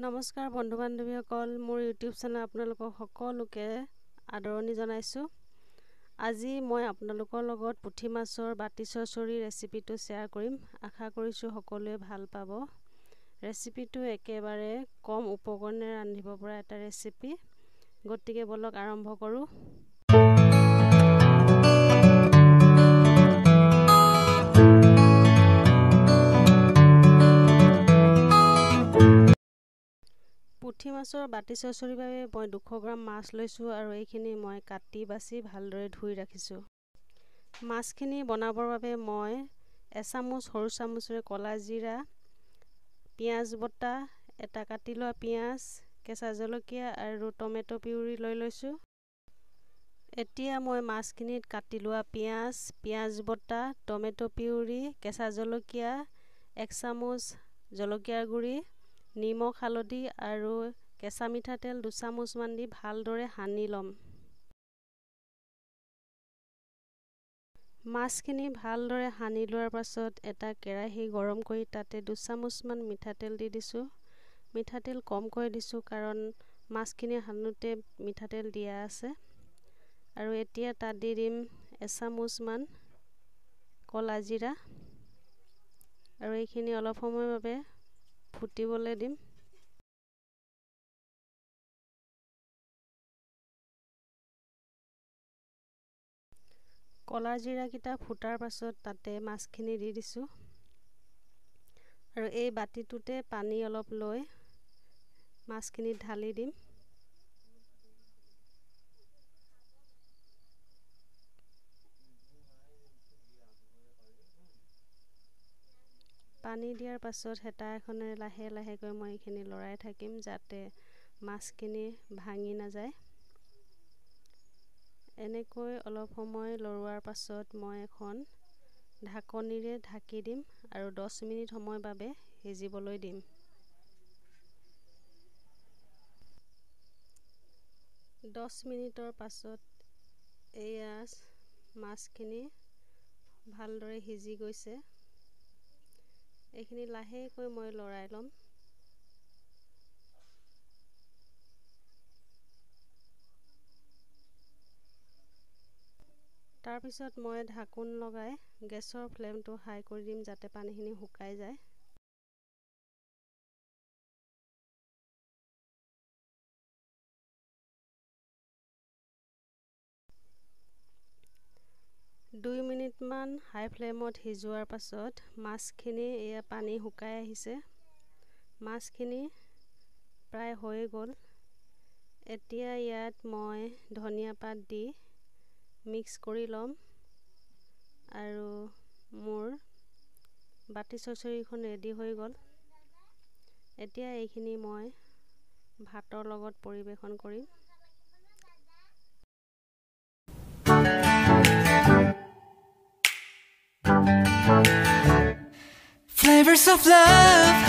নমস্কাৰ বন্ধু বান্ধৱীসকল, মোৰ ইউটিউব চেনেল আপোনালোকক সকলোকে আদৰণি জনাইছোঁ। আজি মই আপোনালোকৰ লগত পুঠি মাছৰ বাতি চৰচৰি ৰেচিপিটো শ্বেয়াৰ কৰিম। আশা কৰিছোঁ সকলোৱে ভাল পাব। ৰেচিপিটো একেবাৰে কম উপকৰণেৰে ৰান্ধিব পৰা এটা ৰেচিপি। গতিকে বলক আৰম্ভ কৰোঁ। পুঠি মাছৰ বাতি চৰচৰিৰ বাবে মই 200 গ্ৰাম মাছ লৈছোঁ আৰু এইখিনি মই কাটি বাছি ভালদৰে ধুই ৰাখিছোঁ। মাছখিনি বনাবৰ বাবে মই এচামুচ সৰু চামুচেৰে ক'লা জিৰা, পিঁয়াজ বটা, এটা কাটি লোৱা পিঁয়াজ, কেঁচা জলকীয়া আৰু টমেটো পিউৰি লৈ লৈছোঁ। এতিয়া মই মাছখিনিত কাটি লোৱা পিঁয়াজ বটা, টমেটো পিউৰি, কেঁচা জলকীয়া, 1 চামুচ জলকীয়াৰ গুড়ি, নিমখ হালধি আৰু কেঁচা মিঠাতেল 2 চামুচমান দি ভালদৰে সানি ল'ম। মাছখিনি ভালদৰে সানি লোৱাৰ পাছত এটা কেৰাহী গৰম কৰি তাতে 2 চামুচমান মিঠাতেল দি দিছোঁ। মিঠাতেল কমকৈ দিছোঁ কাৰণ মাছখিনি সানোতে মিঠাতেল দিয়া আছে। আৰু এতিয়া তাত দি দিম 1 চামুচমান ক'লা জিৰা আৰু এইখিনি অলপ সময়ৰ বাবে ফুটিবলৈ দিম। ক'লা জিৰাকেইটা ফুটাৰ পাছত তাতে মাছখিনি দি দিছোঁ আৰু এই বাতিটোতে পানী অলপ লৈ মাছখিনি ঢালি দিম। পানী দিয়াৰ পাছত হেতা এখনেৰে লাহে লাহেকৈ মই এইখিনি লৰাই থাকিম যাতে মাছখিনি ভাঙি নাযায়। এনেকৈ অলপ সময় লৰোৱাৰ পাছত মই এখন ঢাকনিৰে ঢাকি দিম আৰু 10 মিনিট সময় বাবে সিজিবলৈ দিম। 10 মিনিটৰ পাছত এয়া মাছখিনি ভালদৰে সিজি গৈছে। এইখিনি লাহেকৈ মই লৰাই ল'ম। তাৰপিছত মই ঢাকোন লগাই গেছৰ ফ্লেমটো হাই কৰি দিম যাতে পানীখিনি শুকাই যায়। দুই মিনিটমান হাই ফ্লেমত সিজোৱাৰ পাছত মাছখিনি এয়া পানী শুকাই আহিছে। মাছখিনি প্ৰায় হৈ গ'ল। এতিয়া ইয়াত মই ধনিয়া পাত দি মিক্স কৰি ল'ম আৰু মোৰ বাতি চৰচৰিখন ৰেডি হৈ গ'ল। এতিয়া এইখিনি মই ভাতৰ লগত পৰিৱেশন কৰিম। Flavors of love.